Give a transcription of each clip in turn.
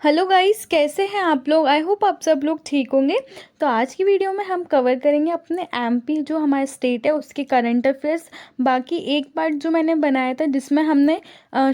Hello guys, कैसे हैं आप लोग। आई होप आप सब लोग ठीक होंगे। तो आज की वीडियो में हम कवर करेंगे अपने एमपी जो हमारा स्टेट है उसके करंट अफेयर्स। बाकी एक पार्ट जो मैंने बनाया था जिसमें हमने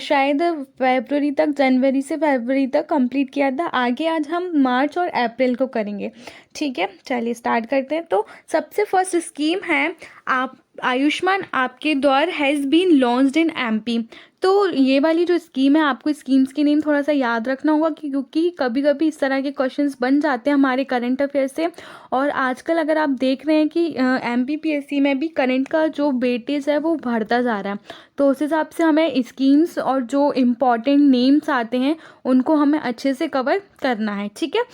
शायद फरवरी तक, जनवरी से फरवरी तक कंप्लीट किया था। आगे आज हम मार्च और अप्रैल को करेंगे। ठीक है, चलिए स्टार्ट करते हैं। तो सबसे फर्स्ट स्कीम है आप Ayushman Aapke Dwar has been launched in MP. तो ये वाली जो स्कीम है, आपको स्कीम्स के नेम थोड़ा सा याद रखना होगा क्योंकि कभी कभी इस तरह के क्वेश्चंस बन जाते हैं हमारे करंट अफेयर से। और आजकल अगर आप देख रहे हैं कि एमपीपीएससी में भी करंट का जो वेटेज है वो बढ़ता जा रहा है, तो उस हिसाब से हमें स्कीम्स और जो इम्पॉर्टेंट नेम्स आते हैं उनको हमें अच्छे से कवर करना है। ठीक है,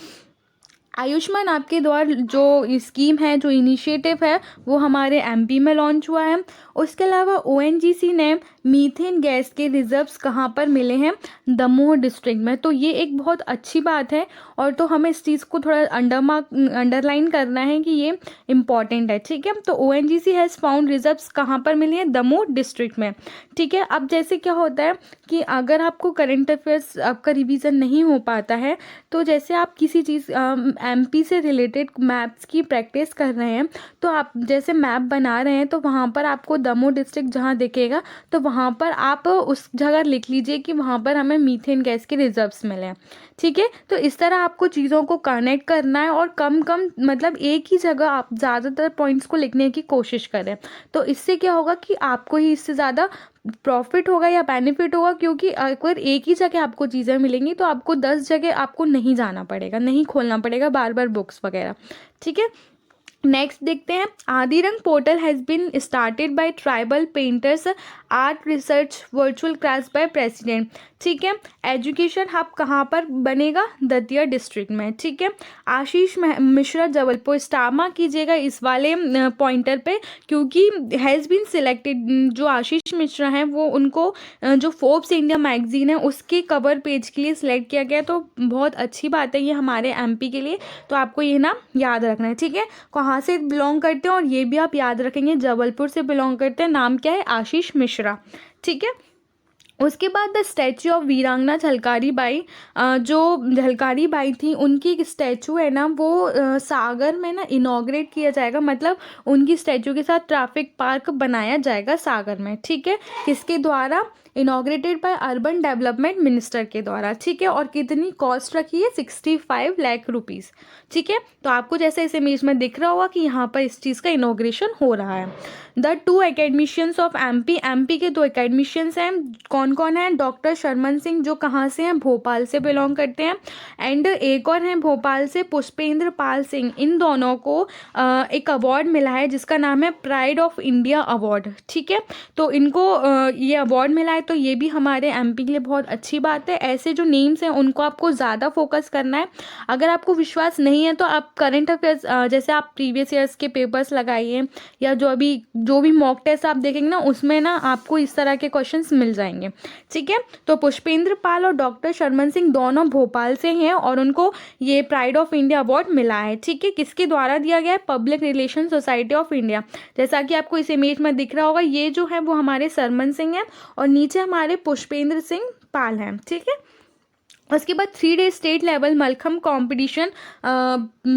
आयुष्मान आपके द्वार जो स्कीम है, जो इनिशिएटिव है, वो हमारे एमपी में लॉन्च हुआ है। उसके अलावा ओएनजीसी ने मीथेन गैस के रिजर्व्स कहाँ पर मिले हैं, दमोह डिस्ट्रिक्ट में। तो ये एक बहुत अच्छी बात है और तो हमें इस चीज़ को थोड़ा अंडरलाइन करना है कि ये इम्पॉर्टेंट है। ठीक है, तो ओएनजीसी हैज़ फाउंड रिजर्व्स कहाँ पर मिले हैं, दमोह डिस्ट्रिक्ट में। ठीक है, अब जैसे क्या होता है कि अगर आपको करंट अफेयर्स आपका रिवीजन नहीं हो पाता है, तो जैसे आप किसी चीज़ एमपी से रिलेटेड मैप्स की प्रैक्टिस कर रहे हैं, तो आप जैसे मैप बना रहे हैं तो वहाँ पर आपको दमोह डिस्ट्रिक्ट जहाँ दिखेगा तो वहाँ पर आप उस जगह लिख लीजिए कि वहाँ पर हमें मीथेन गैस के रिजर्व्स मिले हैं। ठीक है, तो इस तरह आपको चीज़ों को कनेक्ट करना है और कम कम मतलब एक ही जगह आप ज़्यादातर पॉइंट्स को लिखने की कोशिश करें। तो इससे क्या होगा कि आपको ही इससे ज़्यादा प्रॉफिट होगा या बेनिफिट होगा, क्योंकि अगर एक ही जगह आपको चीज़ें मिलेंगी तो आपको 10 जगह आपको नहीं जाना पड़ेगा, नहीं खोलना पड़ेगा बार बार बुक्स वगैरह। ठीक है, नेक्स्ट देखते हैं। Adirang portal has been started by tribal painters art research virtual class by president. ठीक है, एजुकेशन हब कहाँ पर बनेगा, दतिया डिस्ट्रिक्ट में। ठीक है, आशीष मिश्रा जबलपुर, स्टारमा कीजिएगा इस वाले पॉइंटर पे, क्योंकि हैज़ बीन सिलेक्टेड जो आशीष मिश्रा हैं वो उनको जो फोर्ब्स इंडिया मैगजीन है उसके कवर पेज के लिए सिलेक्ट किया गया। तो बहुत अच्छी बात है ये हमारे एमपी के लिए, तो आपको ये ना याद रखना है। ठीक है, कहाँ से बिलोंग करते हैं और ये भी आप याद रखेंगे, जबलपुर से बिलोंग करते हैं, नाम क्या है, आशीष मिश्रा। ठीक है, उसके बाद द स्टैचू ऑफ वीरांगना झलकारी बाई, जो झलकारी बाई थी उनकी एक स्टैचू है ना वो सागर में ना इनॉग्रेट किया जाएगा, मतलब उनकी स्टैचू के साथ ट्रैफिक पार्क बनाया जाएगा सागर में। ठीक है, किसके द्वारा, inaugurated bye urban development minister के द्वारा। ठीक है, और कितनी कॉस्ट रखी है, 65 लाख रुपीज़। ठीक है, तो आपको जैसे इस इमेज में दिख रहा होगा कि यहाँ पर इस चीज़ का इनॉग्रेशन हो रहा है। The 2 academicians of MP, MP के 2 एकेडमिशियंस हैं, कौन कौन है, डॉक्टर शर्मन सिंह जो कहाँ से हैं, भोपाल से बिलोंग करते हैं, एंड एक और हैं भोपाल से पुष्पेंद्र पाल सिंह। इन दोनों को एक अवार्ड मिला है जिसका नाम है प्राइड ऑफ इंडिया अवार्ड। ठीक है, तो इनको ये अवार्ड मिला है, तो ये भी हमारे एमपी के लिए बहुत अच्छी बात है। ऐसे जो नेम्स हैं उनको आपको ज़्यादा फोकस करना है। अगर आपको विश्वास नहीं है तो आप करंट अफेयर्स जैसे आप प्रीवियस ईयर्स के पेपर्स लगाइए, या जो भी मॉक टेस्ट आप देखेंगे ना उसमें ना आपको इस तरह के क्वेश्चंस मिल जाएंगे। ठीक है, तो पुष्पेंद्र पाल और डॉक्टर शर्मन सिंह दोनों भोपाल से हैं और उनको ये प्राइड ऑफ इंडिया अवार्ड मिला है। ठीक है, किसके द्वारा दिया गया है, public relation society of India. जैसा कि आपको इस इमेज में दिख रहा होगा, ये जो है वो हमारे शर्मन सिंह हैं और नीचे हमारे पुष्पेंद्र सिंह पाल हैं। ठीक है, उसके बाद 3 day state level mallakhamb competition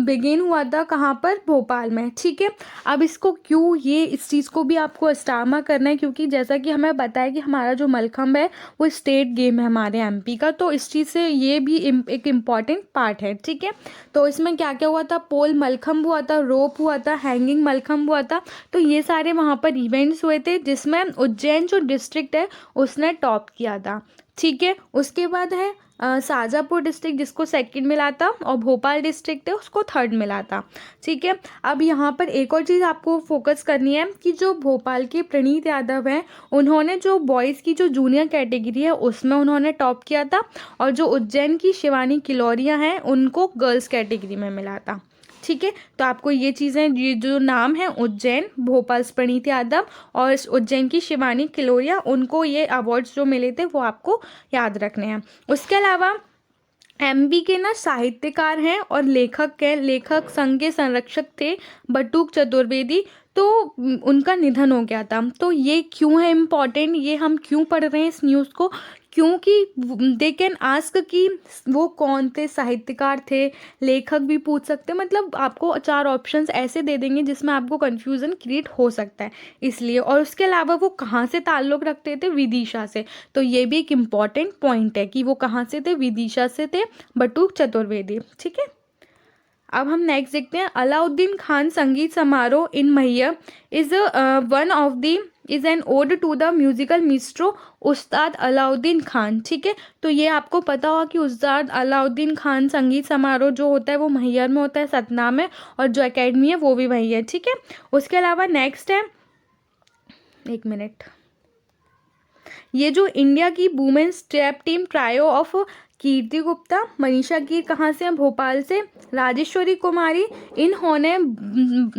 begin हुआ था, कहाँ पर, भोपाल में। ठीक है, अब इसको क्यों, ये इस चीज़ को भी आपको स्टारमा करना है, क्योंकि जैसा कि हमें बताया कि हमारा जो मलखम है वो स्टेट गेम है हमारे एमपी का, तो इस चीज़ से ये भी एक इम्पॉर्टेंट पार्ट है। ठीक है, तो इसमें क्या क्या हुआ था, पोल मलखम हुआ था, रोप हुआ था, हैंगिंग मलखम हुआ था। तो ये सारे वहाँ पर इवेंट्स हुए थे जिसमें उज्जैन जो डिस्ट्रिक्ट है उसने टॉप किया था। ठीक है, उसके बाद है शाजापुर डिस्ट्रिक्ट जिसको सेकंड मिला था, और भोपाल डिस्ट्रिक्ट है उसको थर्ड मिला था। ठीक है, अब यहाँ पर एक और चीज़ आपको फोकस करनी है कि जो भोपाल के प्रणीत यादव हैं उन्होंने जो बॉयज़ की जो जूनियर कैटेगरी है उसमें उन्होंने टॉप किया था, और जो उज्जैन की शिवानी किलौरिया हैं उनको गर्ल्स कैटेगरी में मिला था। ठीक है, तो आपको ये चीज़ें, ये जो नाम है उज्जैन, भोपाल प्रणीत यादव और उज्जैन की शिवानी किलोरिया, उनको ये अवार्ड्स जो मिले थे वो आपको याद रखने हैं। उसके अलावा एमपी के ना साहित्यकार हैं और लेखक हैं, लेखक संघ के संरक्षक थे बटुक चतुर्वेदी। तो उनका निधन हो गया था। तो ये क्यों है इम्पॉर्टेंट, ये हम क्यों पढ़ रहे हैं इस न्यूज़ को, क्योंकि दे कैन आस्क कि वो कौन थे, साहित्यकार थे, लेखक भी पूछ सकते हैं, मतलब आपको 4 ऑप्शंस ऐसे दे देंगे जिसमें आपको कन्फ्यूज़न क्रिएट हो सकता है इसलिए। और उसके अलावा वो कहाँ से ताल्लुक़ रखते थे, विदिशा से, तो ये भी एक इम्पॉर्टेंट पॉइंट है कि वो कहाँ से थे, विदिशा से थे, बटुक चतुर्वेदी। ठीक है, अब हम नेक्स्ट देखते हैं। अलाउद्दीन खान संगीत समारोह in Maihar is one of the is an ode to the musical maestro Ustad Alauddin Khan. ठीक है, तो ये आपको पता होगा कि उस्ताद अलाउद्दीन खान संगीत समारोह जो होता है वो मैहर में होता है, सतना में, और जो एकेडमी है वो भी वही है। ठीक है, उसके अलावा नेक्स्ट है, एक मिनट, ये जो इंडिया की women's step team trio of Kirti Gupta, Manisha Keer कहाँ से हैं, भोपाल से, राजेश्वरी कुमारी, इन्होंने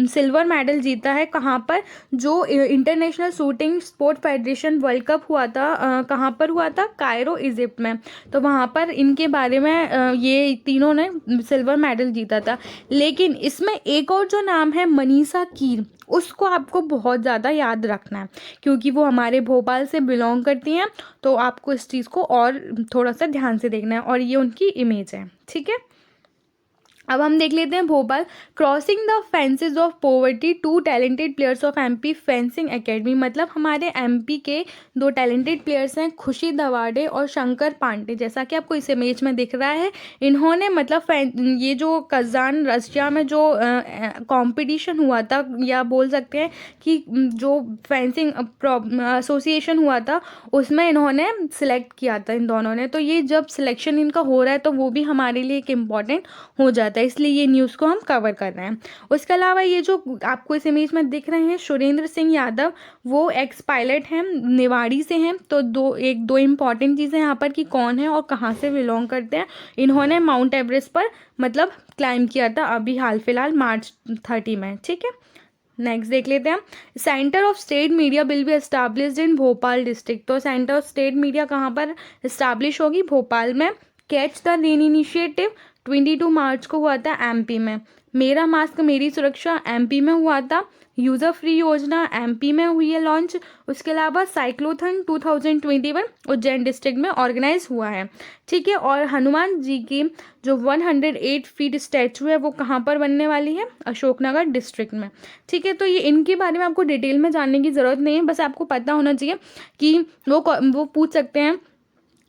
सिल्वर मेडल जीता है कहाँ पर, जो international shooting sport federation world cup हुआ था, कहाँ पर हुआ था, कायरो इजिप्ट में, तो वहाँ पर इनके बारे में ये तीनों ने सिल्वर मेडल जीता था। लेकिन इसमें एक और जो नाम है मनीषा कीर, उसको आपको बहुत ज़्यादा याद रखना है क्योंकि वो हमारे भोपाल से बिलोंग करती हैं, तो आपको इस चीज़ को और थोड़ा सा ध्यान से देखना है, और ये उनकी इमेज है। ठीक है, अब हम देख लेते हैं Bhopal. Crossing the fences of poverty, 2 talented players of MP fencing academy, मतलब हमारे एमपी के 2 टैलेंटेड प्लेयर्स हैं, खुशी दवाड़े और शंकर पांडे, जैसा कि आपको इस इमेज में दिख रहा है। इन्होंने मतलब ये जो कजान रशिया में जो कंपटीशन हुआ था, या बोल सकते हैं कि जो फेंसिंग एसोसिएशन हुआ था उसमें इन्होंने सिलेक्ट किया था इन दोनों ने। तो ये जब सिलेक्शन इनका हो रहा है तो वो भी हमारे लिए एक इम्पॉर्टेंट हो जाता है, इसलिए ये न्यूज़ को हम कवर कर रहे हैं। उसके अलावा ये जो आपको इस इमेज में दिख रहे हैं सुरेंद्र सिंह यादव, वो एक्स पायलट हैं, निवाड़ी से हैं। तो दो इम्पॉर्टेंट चीज़ें यहाँ पर कि कौन है और कहाँ से बिलोंग करते हैं। इन्होंने माउंट एवरेस्ट पर मतलब क्लाइंब किया था अभी हाल फिलहाल मार्च 30 में। ठीक है, नेक्स्ट देख लेते हैं। Centre of state media will be established in Bhopal district, तो सेंटर ऑफ स्टेट मीडिया कहाँ पर इस्टेब्लिश होगी, भोपाल में। कैच द रेन इनिशिएटिव 22 मार्च को हुआ था एमपी में। मेरा मास्क मेरी सुरक्षा एमपी में हुआ था। यूज़र फ्री योजना एमपी में हुई है लॉन्च। उसके अलावा साइक्लोथन 2021 उज्जैन डिस्ट्रिक्ट में ऑर्गेनाइज हुआ है। ठीक है, और हनुमान जी की जो 108 फीट स्टैचू है वो कहाँ पर बनने वाली है, अशोकनगर डिस्ट्रिक्ट में। ठीक है, तो ये इनके बारे में आपको डिटेल में जानने की ज़रूरत नहीं है, बस आपको पता होना चाहिए कि वो पूछ सकते हैं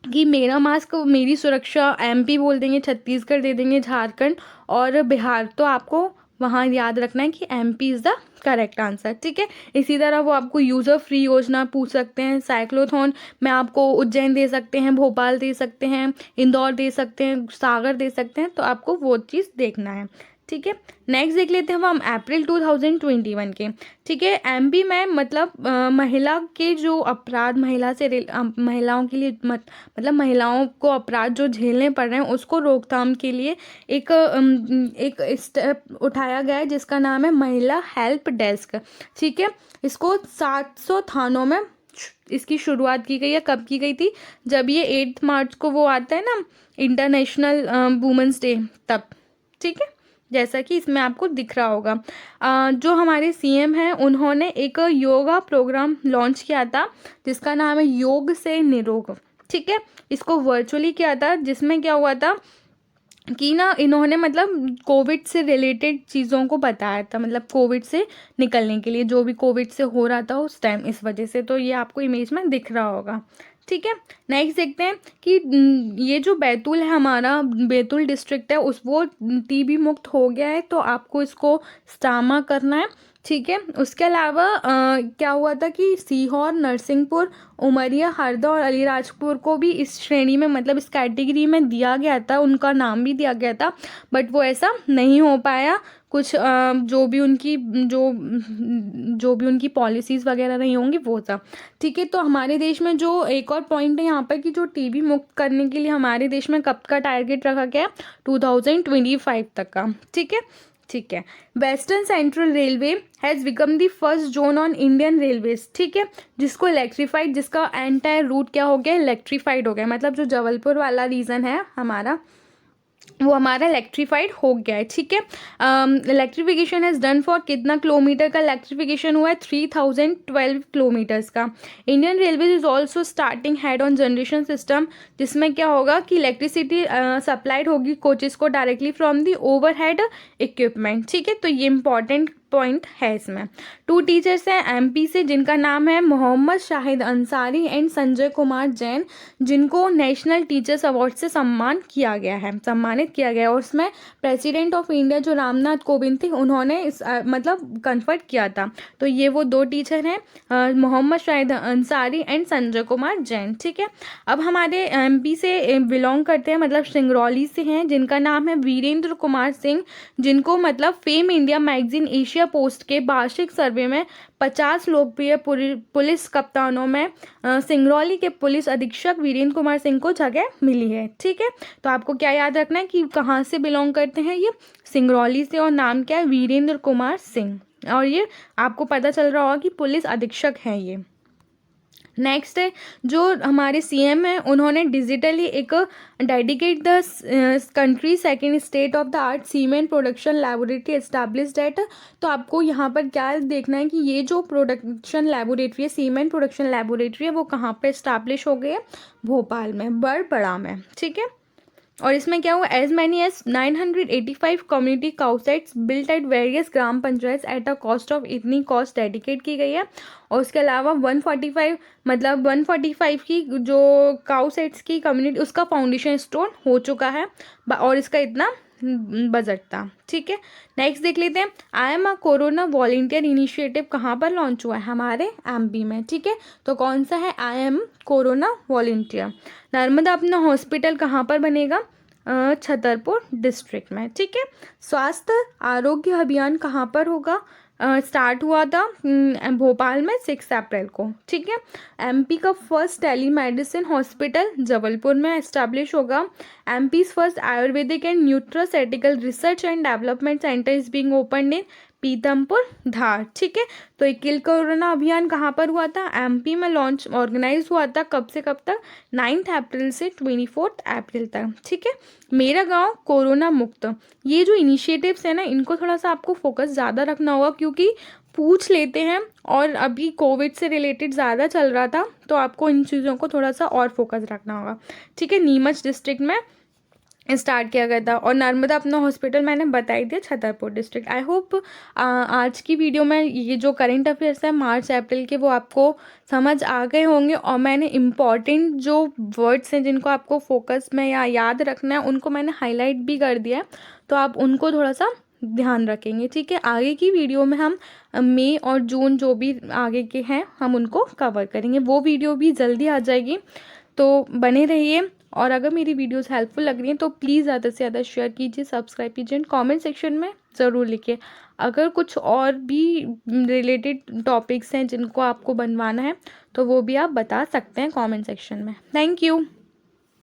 कि मेरा मास्क मेरी सुरक्षा एमपी बोल देंगे, छत्तीसगढ़ दे देंगे, झारखंड और बिहार, तो आपको वहाँ याद रखना है कि MP is the correct answer. ठीक है, इसी तरह वो आपको यूज़र फ्री योजना पूछ सकते हैं, साइक्लोथॉन में आपको उज्जैन दे सकते हैं, भोपाल दे सकते हैं, इंदौर दे सकते हैं, सागर दे सकते हैं, तो आपको वो चीज़ देखना है। ठीक है, नेक्स्ट देख लेते हैं हम अप्रैल 2021 के। ठीक है, एमपी में मतलब महिला के जो अपराध, महिलाओं के लिए मतलब महिलाओं को अपराध जो झेलने पड़ रहे हैं उसको रोकथाम के लिए एक स्टेप उठाया गया है जिसका नाम है महिला हेल्प डेस्क। ठीक है, इसको 700 थानों में इसकी शुरुआत की गई है। कब की गई थी, जब ये 8 मार्च को वो आता है ना इंटरनेशनल वुमेंस डे, तब। ठीक है, जैसा कि इसमें आपको दिख रहा होगा। जो हमारे सीएम हैं उन्होंने एक योगा प्रोग्राम लॉन्च किया था जिसका नाम है योग से निरोग। ठीक है, इसको वर्चुअली किया था, जिसमें क्या हुआ था कि ना इन्होंने मतलब कोविड से रिलेटेड चीज़ों को बताया था, मतलब कोविड से निकलने के लिए, जो भी कोविड से हो रहा था उस टाइम, इस वजह से। तो ये आपको इमेज में दिख रहा होगा। ठीक है, नेक्स्ट देखते हैं कि ये जो बैतूल है, हमारा बैतूल डिस्ट्रिक्ट है, वो टीबी मुक्त हो गया है, तो आपको इसको स्टामा करना है। ठीक है, उसके अलावा क्या हुआ था कि सीहोर, नरसिंहपुर, उमरिया, हरदा और अलीराजपुर को भी इस श्रेणी में मतलब इस कैटेगरी में दिया गया था, उनका नाम भी दिया गया था, बट वो ऐसा नहीं हो पाया। कुछ जो भी उनकी पॉलिसीज़ वगैरह नहीं होंगी वो सब। ठीक है, तो हमारे देश में जो एक और पॉइंट है यहाँ पर कि जो टीबी मुक्त करने के लिए हमारे देश में कब का टारगेट रखा गया, 2025 तक का। ठीक है, western central railway has become the first zone on Indian railways. ठीक है, जिसको इलेक्ट्रीफाइड, जिसका एंटायर रूट क्या हो गया, इलेक्ट्रीफाइड हो गया। मतलब जो जबलपुर वाला रीजन है हमारा, वो हमारा इलेक्ट्रीफाइड हो गया है, ठीक है। इलेक्ट्रिफिकेशन हैज़ डन फॉर कितना किलोमीटर का इलेक्ट्रिफिकेशन हुआ है, 3012 किलोमीटर्स का। Indian railway is also starting head on generation system, जिसमें क्या होगा कि इलेक्ट्रिसिटी सप्लाइड होगी कोचेस को directly from the overhead equipment, ठीक है। तो ये इंपॉर्टेंट पॉइंट है इसमें। 2 टीचर्स हैं एमपी से, जिनका नाम है मोहम्मद शाहिद अंसारी एंड संजय कुमार जैन, जिनको नेशनल टीचर्स अवार्ड से सम्मानित किया गया है। और उसमें प्रेसिडेंट ऑफ इंडिया जो रामनाथ कोविंद थे, उन्होंने इस मतलब कन्फर्ट किया था। तो ये वो 2 टीचर हैं, मोहम्मद शाहिद अंसारी एंड संजय कुमार जैन, ठीक है। अब हमारे एमपी से बिलोंग करते हैं, मतलब सिंगरौली से हैं, जिनका नाम है वीरेंद्र कुमार सिंह, जिनको मतलब fame India magazine Asia post के वार्षिक सर्वे में 50 लोकप्रिय पुलिस कप्तानों में सिंगरौली के पुलिस अधीक्षक वीरेंद्र कुमार सिंह को जगह मिली है, ठीक है। तो आपको क्या याद रखना है कि कहाँ से बिलोंग करते हैं ये, सिंगरौली से, और नाम क्या है, वीरेंद्र कुमार सिंह। और ये आपको पता चल रहा होगा कि पुलिस अधीक्षक हैं ये। नेक्स्ट है, जो हमारे सीएम हैं, उन्होंने डिजिटली एक dedicate the country second state of the art cement production laboratory established eight. तो आपको यहाँ पर क्या देखना है कि ये जो प्रोडक्शन लैबोरेटरी है, सीमेंट प्रोडक्शन लैबोरेटरी है, वो कहाँ पे एस्टैब्लिश हो गई है, भोपाल में, बड़बड़ा में, ठीक है। और इसमें क्या हुआ, as many as 985 community cowsheds built at various gram panchayat at a cost of, इतनी कॉस्ट डेडिकेट की गई है। और उसके अलावा 145 मतलब 145 की जो काउसाइट्स की कम्युनिटी, उसका फाउंडेशन स्टोन हो चुका है, और इसका इतना बजट था, ठीक है। नेक्स्ट देख लेते हैं, I am a corona volunteer initiative कहाँ पर लॉन्च हुआ है, हमारे एमपी में, ठीक है। तो कौन सा है, I am corona volunteer. Narmada अपना हॉस्पिटल कहाँ पर बनेगा, छतरपुर डिस्ट्रिक्ट में, ठीक है। स्वास्थ्य आरोग्य अभियान कहाँ पर होगा, स्टार्ट हुआ था भोपाल में 6 अप्रैल को, ठीक है। एमपी का first telemedicine hospital Jabalpur में एस्टैब्लिश होगा। MP's first ayurvedic and nutraceutical research and development centre is being opened in Pithampur Dhar, ठीक है। तो एक किल कोरोना अभियान कहाँ पर हुआ था, एमपी में लॉन्च ऑर्गेनाइज हुआ था, कब से कब तक, 9 अप्रैल से 24 अप्रैल तक, ठीक है। मेरा गांव कोरोना मुक्त, ये जो इनिशिएटिव्स है ना, इनको थोड़ा सा आपको फोकस ज़्यादा रखना होगा, क्योंकि पूछ लेते हैं, और अभी कोविड से रिलेटेड ज़्यादा चल रहा था, तो आपको इन चीज़ों को थोड़ा सा और फोकस रखना होगा, ठीक है। नीमच डिस्ट्रिक्ट में स्टार्ट किया गया था, और नर्मदा अपना हॉस्पिटल मैंने बताई दिया, छतरपुर डिस्ट्रिक्ट। आई होप आज की वीडियो में ये जो करंट अफेयर्स है मार्च अप्रैल के, वो आपको समझ आ गए होंगे, और मैंने इम्पॉर्टेंट जो वर्ड्स हैं जिनको आपको फोकस में या याद रखना है, उनको मैंने हाईलाइट भी कर दिया है, तो आप उनको थोड़ा सा ध्यान रखेंगे, ठीक है। आगे की वीडियो में हम मई और जून जो भी आगे के हैं, हम उनको कवर करेंगे, वो वीडियो भी जल्दी आ जाएगी, तो बने रहिए। और अगर मेरी वीडियोस हेल्पफुल लग रही हैं तो प्लीज़ ज़्यादा से ज़्यादा शेयर कीजिए, सब्सक्राइब कीजिए, कमेंट सेक्शन में ज़रूर लिखिए। अगर कुछ और भी रिलेटेड टॉपिक्स हैं जिनको आपको बनवाना है, तो वो भी आप बता सकते हैं कमेंट सेक्शन में। Thank you.